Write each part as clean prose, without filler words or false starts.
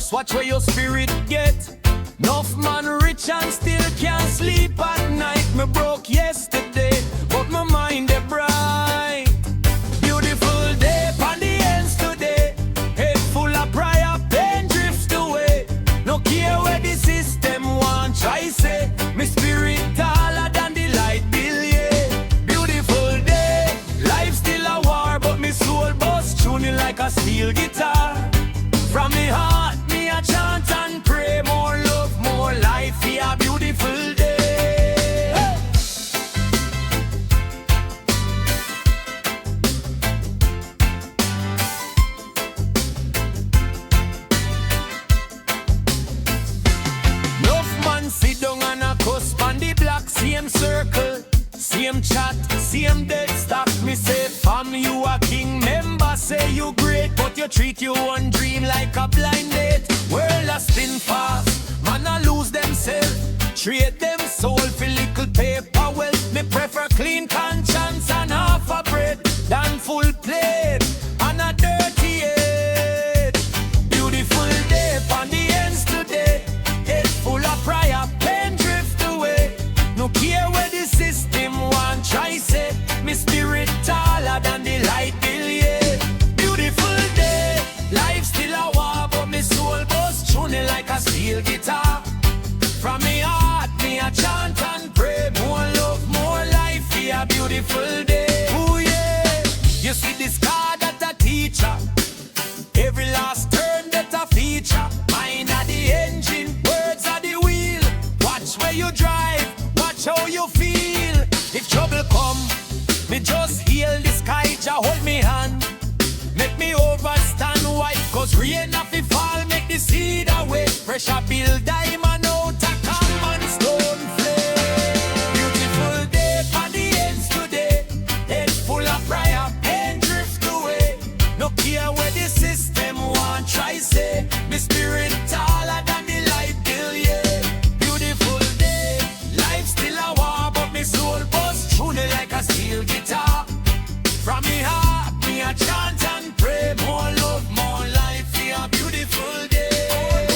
house, watch where your spirit get. Enough man rich and still can't sleep at night. Me broke yesterday, but my mind is bright. Beautiful day on the ends today. Head full of prayer, pain drifts away. No care where the system want, try say. Me spirit taller than the light bill, yeah. Beautiful day, life still a war, but me soul bust tuning like a steel guitar. From me heart, me a chant and pray. More love, more life, yeah, beautiful day. Hey! Enough man sit down and a cuss on the block, same circle, same chat, same dead stock. Me say, fam, you a king member, say you great, but you treat your one dream like a blind date. World a spin fast, man a lose themselves. Trade them soul for little paper wealth. Me prefer clean conscience and half a bread than full plate and a dirty head. Beautiful day on the ends today. Head full of prayer, pain drift away. No care where the system want, try say. Me spirit taller than the light bill, yeah. Beautiful day, life still a war, but me soul bust tuning like a steel guitar. From me heart, me a chant and pray. More love, more life, yeah, beautiful day. Ooh yeah, you see this card that a teacher. Every last turn that a feature. Mind are the engine, words are the wheel. Watch where you drive, watch how you feel. If trouble come, me just heal the sky, Jah hold me hand. Make me overstand white, cause rain a fi fall, make the seed away. Pressure build diamond out a common stone flame. Beautiful day on the ends today. Head full of prayer, pain drift away. No care where the system want, try say. Me spirit taller than the light bill, yeah. Beautiful day, life still a war, but me soul bust tuning like a steel guitar. From me heart, me a chant and pray. More love, more life, yeah, beautiful day.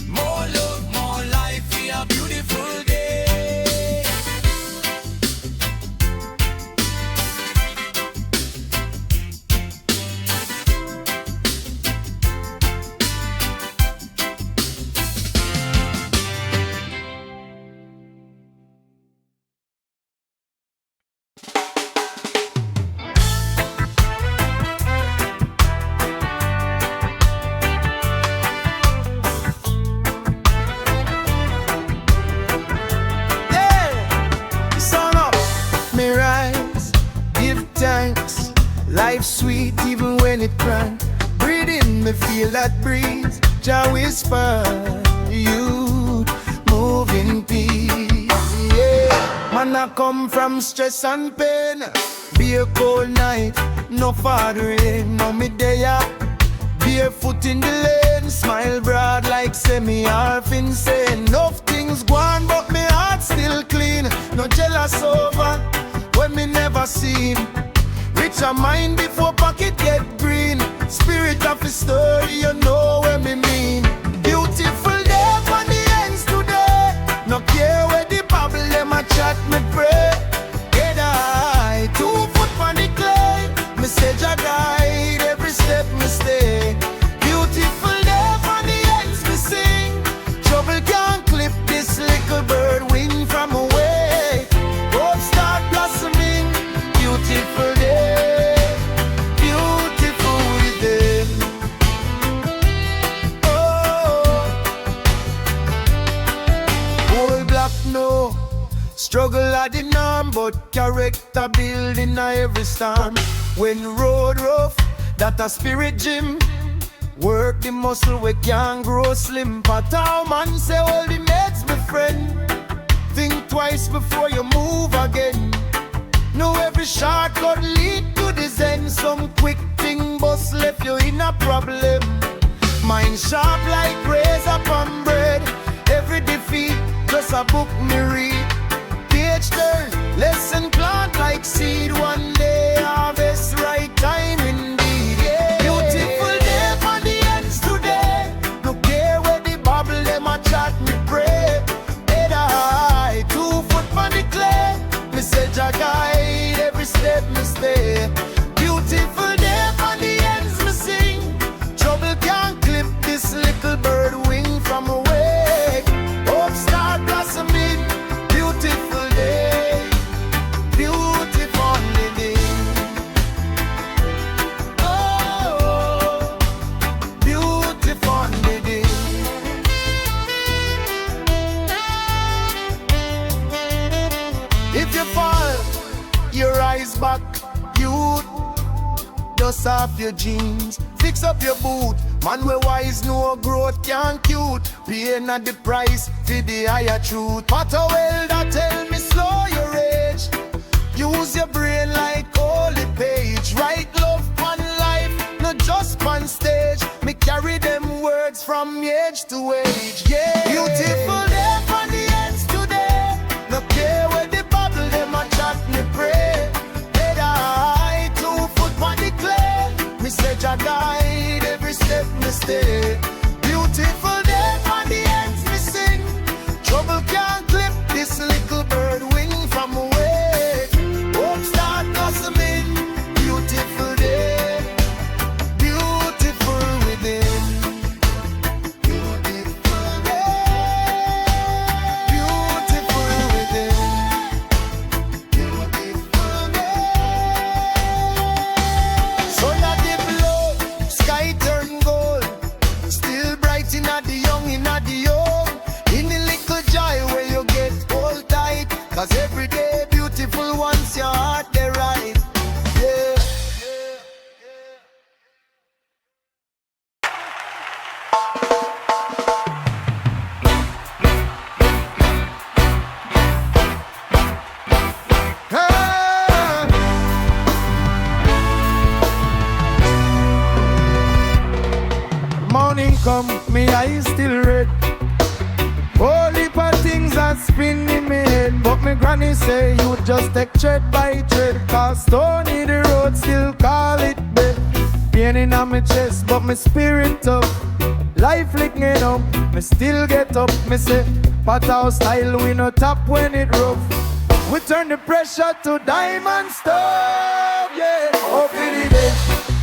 More love, more life, yeah, beautiful day. Me rise, give thanks. Life sweet even when it crank. Breathe in, me feel that breeze. Jah whisper, you move in peace. Yeah, man I come from stress and pain. Be a cold night, no father rain. No me there, barefoot in the lane. Smile broad like semi-half insane. Enough things go on, but me heart still clean. No jealous over when me never seen. Rich a mind before pocket get green. Spirit of the story, you know what me mean. Beautiful day on the ends today. No care where the bubble them a chat, me pray. Get high, 2 foot on the clay. Me say Jah guide every step me stay. Beautiful day on the ends me sing. Trouble can't clip this little bird wing from away. Hope start blossoming. Beautiful day, beautiful day. Oh, whole block no struggle at the norm, but character building a every storm. When road rough, that a spirit gym. Work the muscle we can't grow slim. But how man say all the mates my friend. Think twice before you move again. Know every shortcut lead to the zen. Some quick thing bus left you in a problem. Mind sharp like razor pan bread. Every defeat just a book me read. Page turn, lesson plant like seed. One day harvest right time indeed. Yeah. Beautiful day on the off your jeans, fix up your boot. Man we wise, no growth can't cute. Paying at the price for the higher truth. But a welder tell me slow your age. Use your brain like holy page. Write love on life, not just on stage. Me carry them words from age to age. Yeah, beautiful day on the ends today. No care where the bubble them a chat me pray. Head high, 2 foot on the clay. Me say Jah guide every step me stay. Beautiful day on the ends me sing. Trouble can't clip this little bird wing from away. Hope start blossoming. Beautiful day, beautiful within. Beautiful day, beautiful within. Beautiful day. Sun a dip low, sky turn gold. Still bright in the young, in the old. In the little joy where you get hold tight. Cause every day beautiful once your heart they right. Yeah. Ah. Morning come, me eyes still red. Whole heap of things are spinning in my head. But me granny say you just take tread by tread. Cause stony the road still call it bed. Pain in my chest but my spirit up. Life licking up, me still get up. Me say, pot house style we no tap when it rough. We turn the pressure to diamond stuff. Yeah, oh for the day,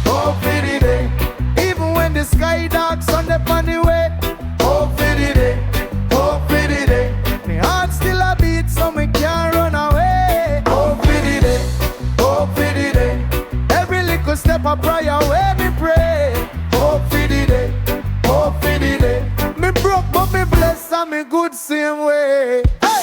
oh for the day. Even when the sky dark, sun up on the way. Oh for the day, oh for the day. My heart still a beat so me can't run away. Oh for the day, oh for the day. Every little step of prayer where me pray. Oh for the day, oh for the day. Me broke but me blessed and me good same way. Hey!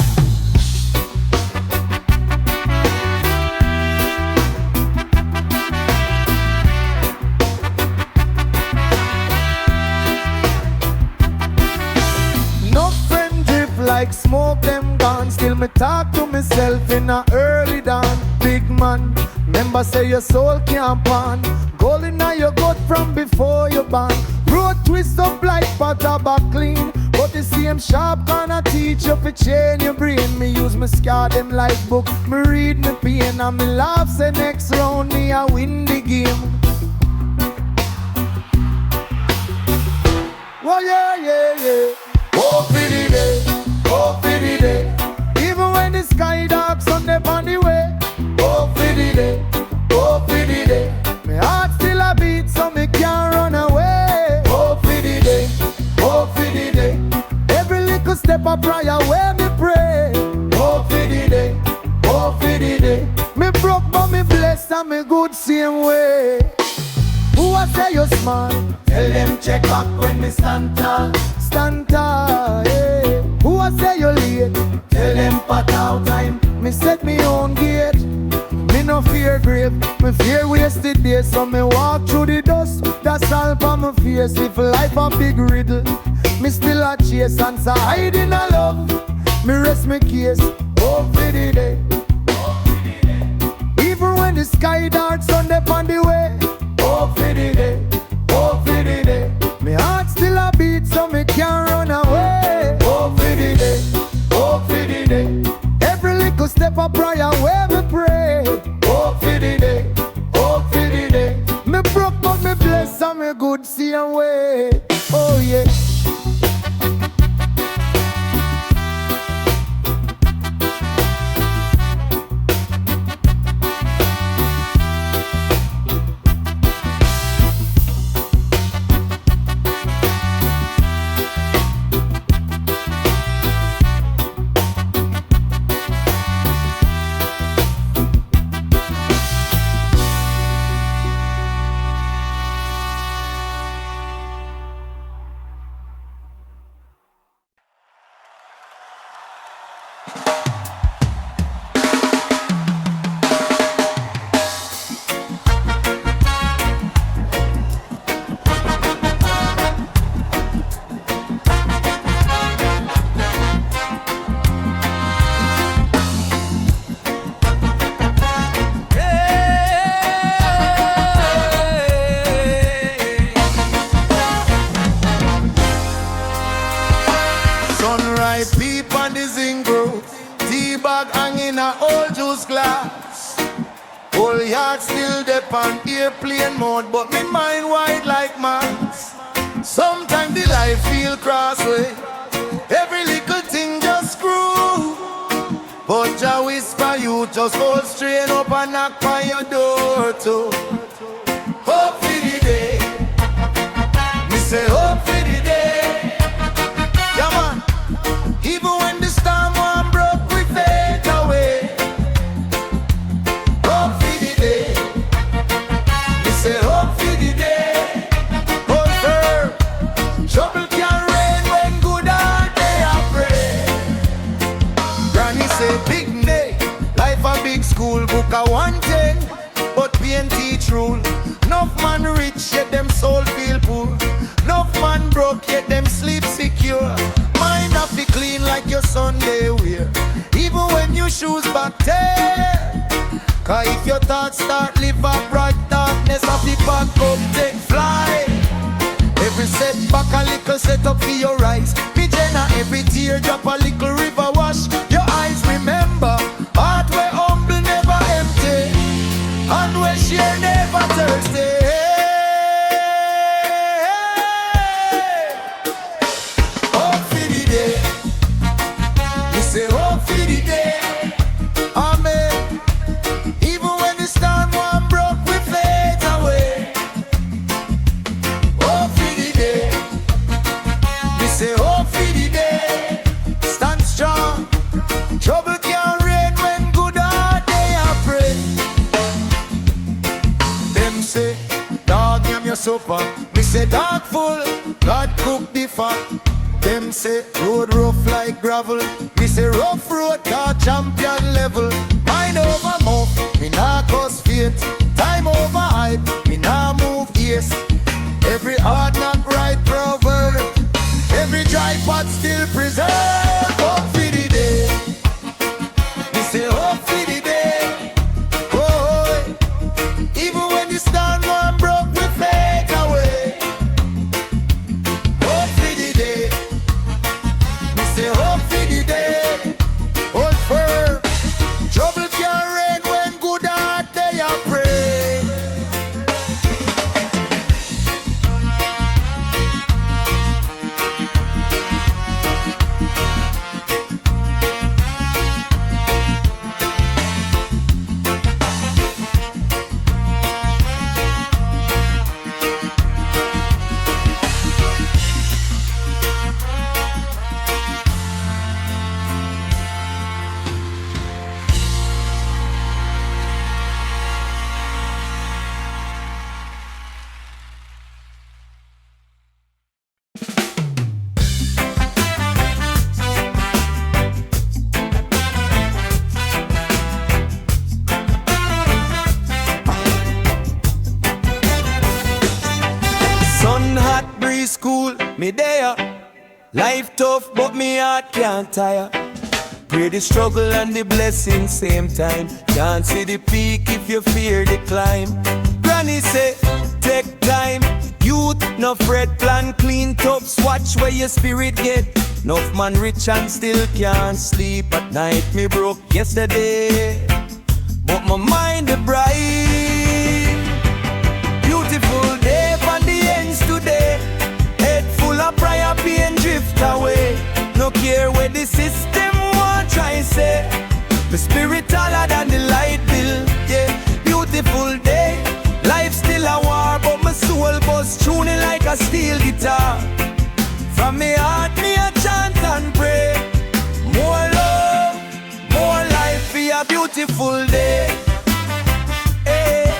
No friend drift like smoke them gone. Still me talk to myself in a early dawn. Big man, remember say your soul can't pawn. Gold in your gut from before you born. Road twist up like butter back clean. But the same sharp gonna teach you to change your brain. Me use me scar them like book. Me read me pain and me laugh say next round me a win the game. Oh yeah, yeah, yeah. Oh for the day, oh for the day. Even when the sky dark, sun up on the way. Oh for the day, oh for the day. My heart still a beat so me can't run away. Oh for the day, oh for the day. Every little step of prayer where me pray. Oh for the day, oh for the day. Me broke but me blessed and me good same way. Who I say you smart? Tell them check back when me stand tall. Stand tall, yeah. Who I say you late? Tell them pat out time. Me set me own gate. Me no fear grave. Me fear wasted days. So me walk through the dust. That's all for my face. If life a big riddle, me still a chase. Answer hiding a love. Me rest me case. Oh for the day. Even when the sky dark, sun up on the way. Oh for the day, oh for the day. My heart still a beat so me can't run away. Oh for the day, oh for the day. Every little step of prayer where me pray. Oh for the day, oh for the day. Me broke but me blessed and me good same way. Oh yeah. heart still dep on airplane mode, but me mind wide like man's. Sometimes the life feel crossway, every little thing just screw. But Jah whisper you just hold straight up and knock on your door too. Hope for the day, me say hope for the day. Yeah man, even when the storm one broke we fade away. Hope for the day, me say hope for the day. Hold firm, trouble can rain when good are day I pray. Granny say big day, life a big school, book a 110, but pain teach rule. Enough man rich yet them soul feel poor. Enough man broke yet them sleep secure. Mind have to clean like your Sunday wear, even when your shoes back tear. Cause if your thoughts start live a bright darkness of the back up take flight. Every setback a little set up for your eyes. Pigeon every tear drop a little river wash your eyes. Remember, heart where humble never empty, and where share never thirsty. Hope for the day, we say hope for the day. Amen. Even when the storm one broke, we fade away. Hope for the day, we say hope for the day. Stand strong, trouble can't rain when good are day I pray. Them say, dog yam your supper. Me say, dog full, God cook the fat. Them say, road rough like gravel. Me say, rough road, car champion level. Mind over mouth, me nah cause fate. Time over hype, me nah move east. Every hard knock right proverb, every dry pot still preserve. Hope for the day, me say hope for the day. Oh, even when the storm one broke, we fade away. Hope for the day, me say hope for the day. Hold firm, trouble can rain when good are day I pray. Sun hot, breeze cool, me there. Life tough, but me heart can't tire. Pray the struggle and the blessing same time. Can't see the peak if you fear the climb. Granny say, take time. Youth, no fret, plan clean tops. Watch where your spirit get. Enough man rich and still can't sleep at night. Me broke yesterday, but my mind is bright. Beautiful day from the ends today. Head full of prayer, pain drift away. No care where the system won't try say. The spirit taller than the light bill. Yeah, beautiful day. Life still a war, but my soul buzz tuning like a steel guitar. From me heart, me a chant and pray. More love, more life for a beautiful day. Hey.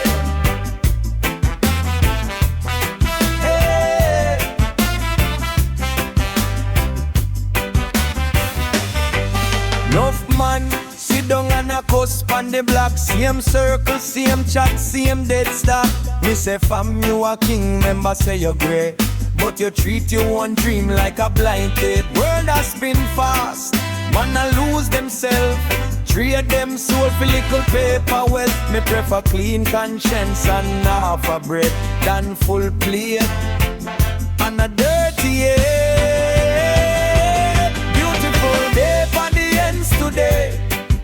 Enough man, sit down and a cuss on the block. Same circle, same chat, same dead stop. Me say fam, you a king, member say you're great, but you treat your one dream like a blind date. World has spin fast, man a lose themselves. Trade them soul for little paper wealth. Me prefer clean conscience and half a bread than full plate and a dirty head. Beautiful day for the ends today.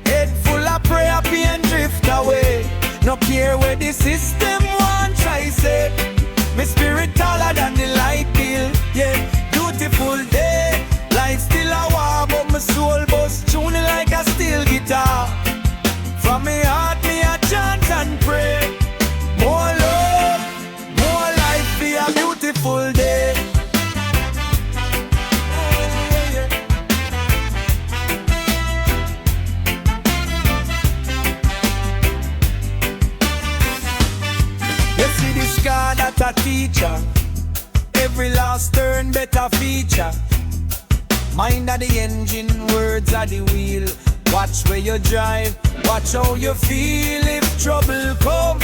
Head full of prayer, pain drift away. No care care where the system want, try say. My spirit taller than the light bill, yeah. Beautiful day, life still a war, but my soul bust tuning like a steel guitar. From my heart me a chant and pray. More love, more life, be a beautiful day. You see this car that a teacher, every last turn better feature. Mind of the engine, words of the wheel. Watch where you drive, watch how you feel. If trouble come,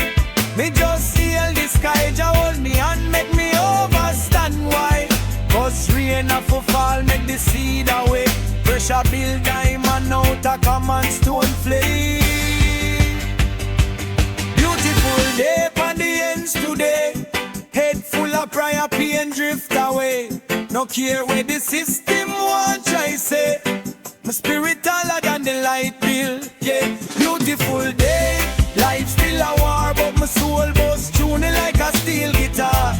me just seal the sky, Jah hold me and make me overstand why. Cause rain a for fall, make the seed away. Pressure build diamond out a common stone flake. Beautiful day on the ends today. Head full of prayer, pain drift away. No care where the system want, try say. My spirit taller than the light bill, yeah. Beautiful day, life still a war, but my soul bust tuning like a steel guitar.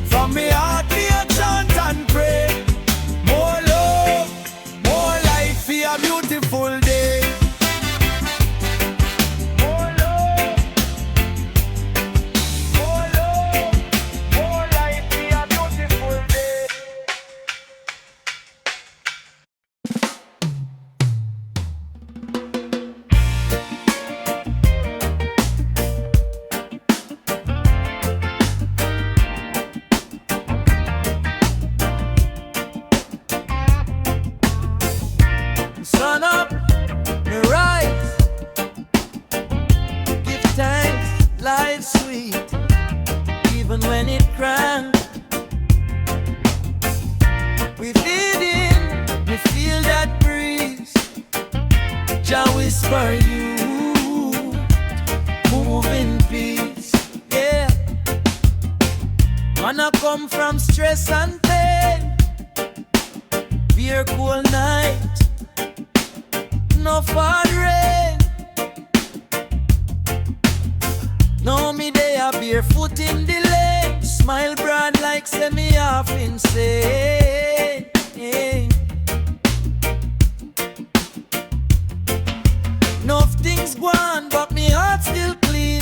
From me heart me a chant and pray. More love, more life, be a beautiful day. More love, more love, more life, be a beautiful day. Sun up, me rise. Give thanks, life's sweet, even when it crank. We feed in, we feel that breeze. Jah whisper you, move in peace, yeah. Man, I come from stress and pain. Beer cool night, no fun rain. No me they are barefoot in the lane. Smile broad like semi half insane. Enough things go on, but me heart still clean.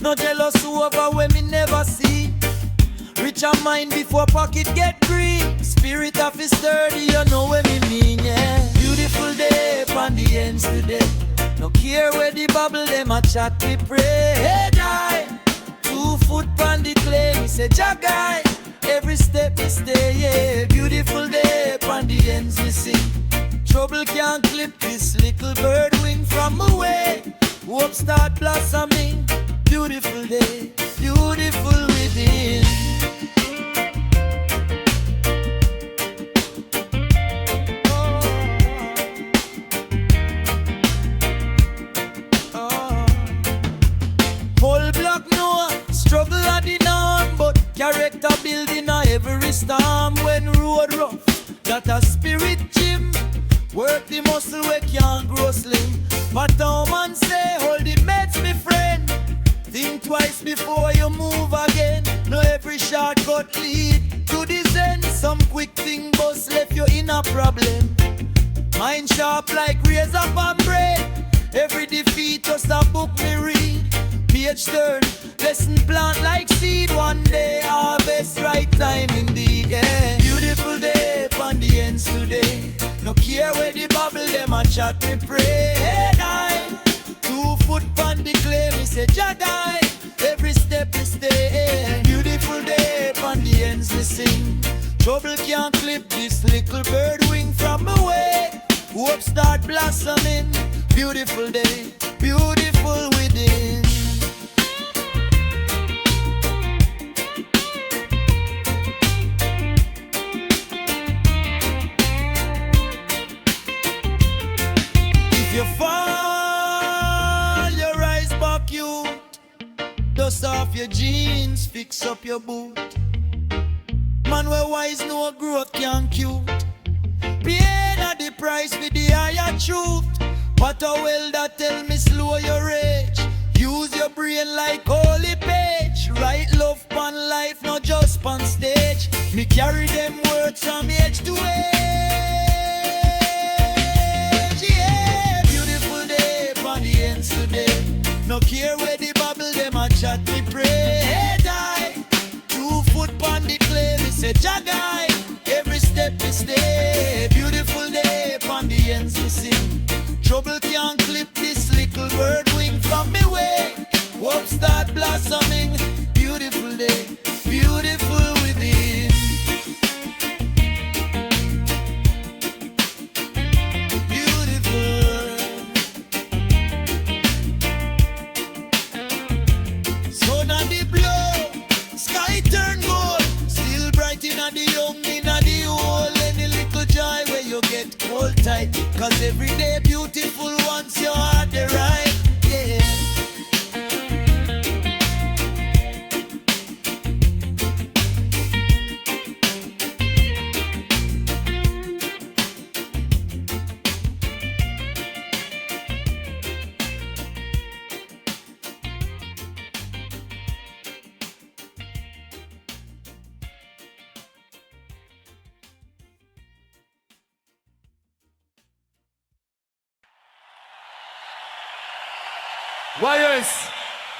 No jealous over when me never see. Rich of mind before pocket get green. Spirit of is sturdy, you know what me mean, yeah. Beautiful day upon the ends today. No care where the bubble them a chat we pray. Hey guy, 2 foot on the clay. Me say Jah guy, every step me stay, yeah. Beautiful day upon the ends we sing. Trouble can't clip this little bird wing from away. Hope start blossoming. Beautiful day, beautiful within. Struggle at the norm, but character building a every storm. When road rough, that a spirit gym. Work the muscle we can't grow slim. But man say, hold the meds, me friend. Think twice before you move again. No every shortcut lead to the zen. Some quick thing bust left you in a problem. Mind sharp like razor and brain. Every defeat just a book me read. Page turn, lesson plant like seed. One day harvest, right time indeed, yeah. Beautiful day upon the ends today. No care where the bubble them a chat me pray. Hey guy, 2 foot on the clay. Me say Jah guy, every step we stay. Beautiful day upon the ends we sing. Trouble can't clip this little bird wing from away. Hope start blossoming. Beautiful day, beautiful within. You fall, you rise back, you dust off your jeans, fix up your boot. Man, where wise no growth can cute. Pain at the price with the higher truth. But a well that tell me slow your rage. Use your brain like holy page. Write love pon life, not just pon stage. Me carry them words from age to age. Yeah, beautiful day pon the ends today. No care where the bubble them a chat me pray. Head high, 2 foot pon the clay. Me say jagai, every step me stay. Beautiful day pon the ends me sing. Trouble can't clip this little bird wing from me way. Hope start blossoming. Beautiful day, beautiful within. Beautiful. Sun on the blow, sky turn gold. Still bright in the young, in the old. Any little joy where you get cold tight. Cause every day beautiful once your heart the right. Yeah. Why yes,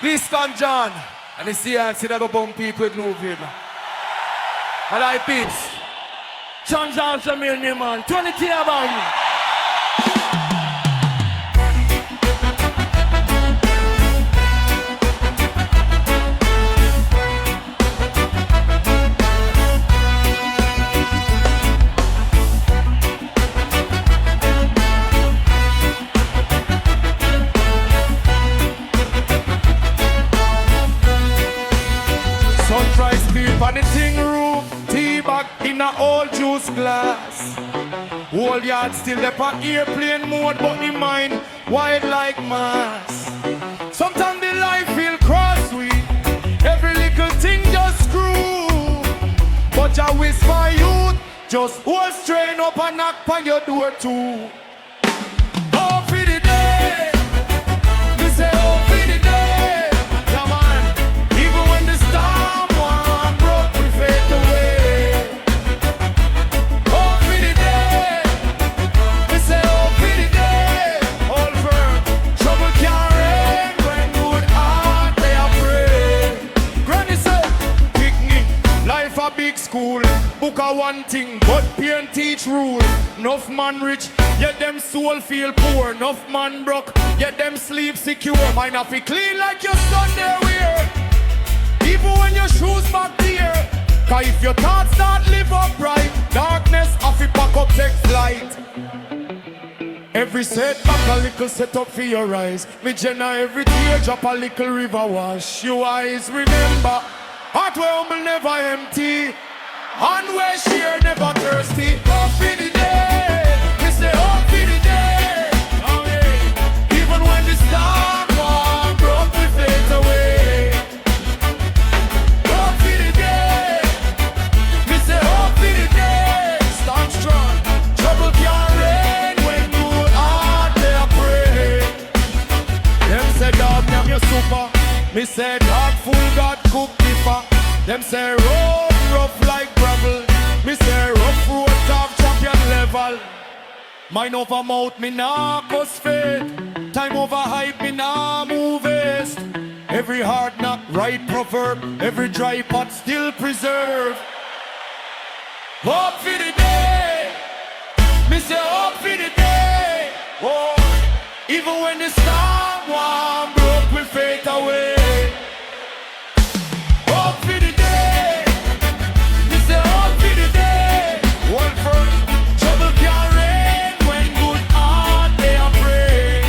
Kingston John, and the CNC that go bump people with new people. And I peace. John Johnson, me name man, 20 tier bang. On the thing room, tea bag in a old juice glass. Whole yard still up on airplane mode, but the mind wide like mass. Sometimes the life feel cross sweet, every little thing just screw. But I wish my youth just hold strain up and knock on your door too. Oh, for the day, me say oh for the day. Come on, even when the storm school, book a one thing, but pay and teach rule. Enough man rich, yet them soul feel poor. Enough man broke, yet them sleep secure. Mine have to clean like your Sunday wear, even when your shoes back there. Cause if your thoughts start live upright, darkness have to pack up text light. Every setback a little set up for your eyes. Me Jenna every tear drop a little river wash your eyes. Remember, heart where humble never empty, and where share never thirsty. Up for the day, we say up for the day. Oh, yeah. Even when the storm warm broke, we fade away. Up for the day, we say up for the day. Stand strong, trouble can't rain when good heart they are pray. Them say dog, I'm your super. Me say dog full God cook differ. Them say road rough like gravel. Me say rough road top champion level. Mind over mouth me nah cause fate. Time over hype me nah move east. Every hard knock right proverb. Every dry pot still preserve. Hope for the day. Me say hope for the day. Oh, even when the storm warm broke we fade away. Hope for the day. Me say hope for the day. One first, trouble can't rain when good heart they are pray.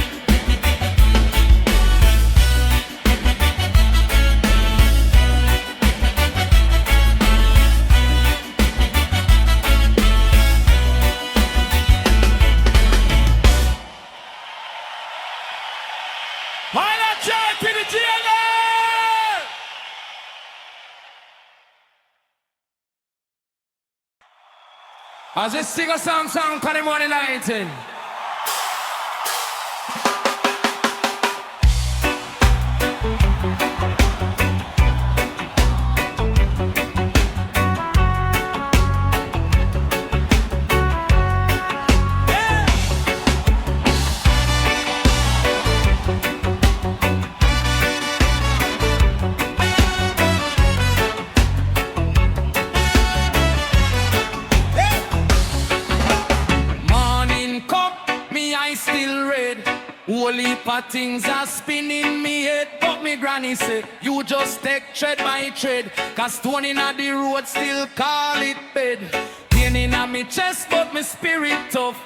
Pilot John to the GLA! As we sing a song for the morning lighting. Whole heap of things are spinning me head, but me granny say, you just take tread by tread, cause stone inna the road still call it bed. Pain inna me chest, but me spirit tough.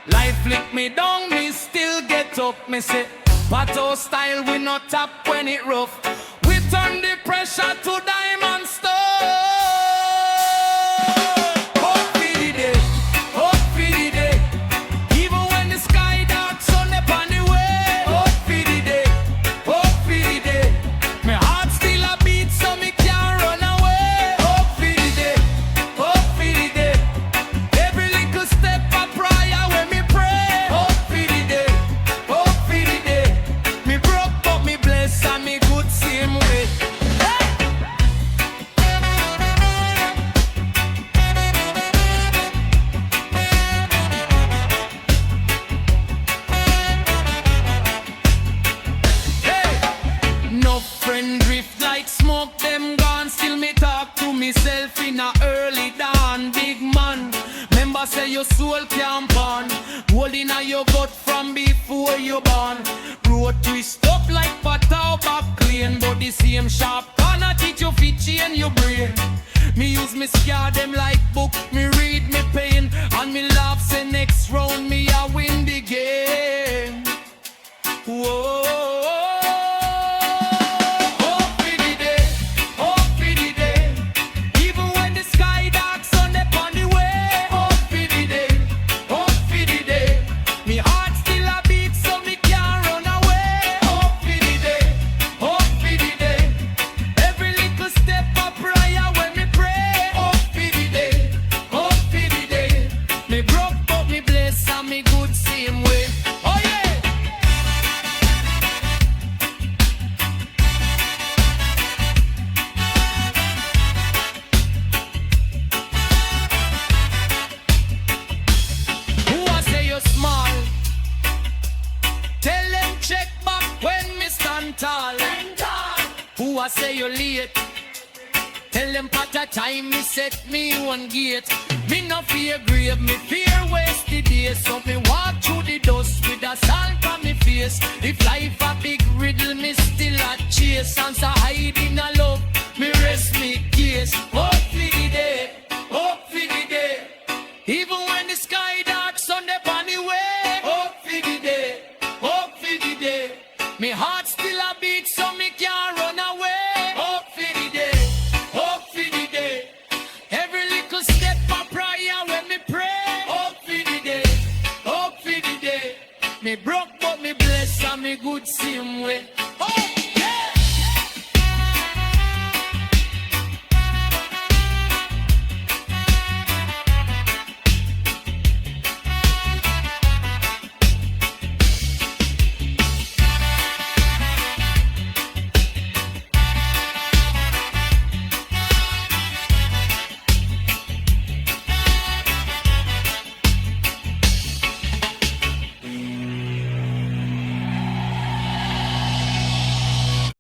Life flick me down, me still get up. Me say, Pato style, we not tap when it rough. We turn the pressure to diamond stuff. Hope for the day, hope for the day. Even when the sky dark, sun upon the way. Hope for the day, hope for the day. My heart still a beat, so me can't run away. Hope for the day, hope for the day. Every little step of prayer when me pray. Hope for the day, hope for the day. Me broke but me blessed and me good same way. No friend drift like smoke, them gone. Still me talk to myself in a early dawn. Big man, remember say your soul can't burn. Holding on your gut from before you born. Road twist up like potato back clean, but the same sharp corner teach you fit change your brain. Me use me scar them like book, me read me pain, and me laugh say next round me I win the game. Whoa. Hope for the day, hope for the day. Even when the sky dark, sun upon the way. Hope for the day, hope for the day. Me heart still a beat, so me can't run away. Hope for the day, hope for the day. Every little step of prayer when me pray. Hope for the day, hope for the day. Me broke but me blessed and me good same way. Oh yeah. Who I say you're small? Tell them check back when me stand tall. Who I say you're late? Tell them part of time me set me one gate. Me no fear grave, me fear wasted days. So me walk through the dust with a salt on me face. If life a big riddle, me still a chase. Answer hiding a love, me rest me case. Hope for the day, hope for the day. Even when the sky dark, sun upon the way. Hope for the day, hope for the day. Me heart still a beat, so me can't run away. Hope for the day, hope for the day. Every little step of prayer when me pray. Hope for the day, hope for the day. Me broke but me blessed and me good same way.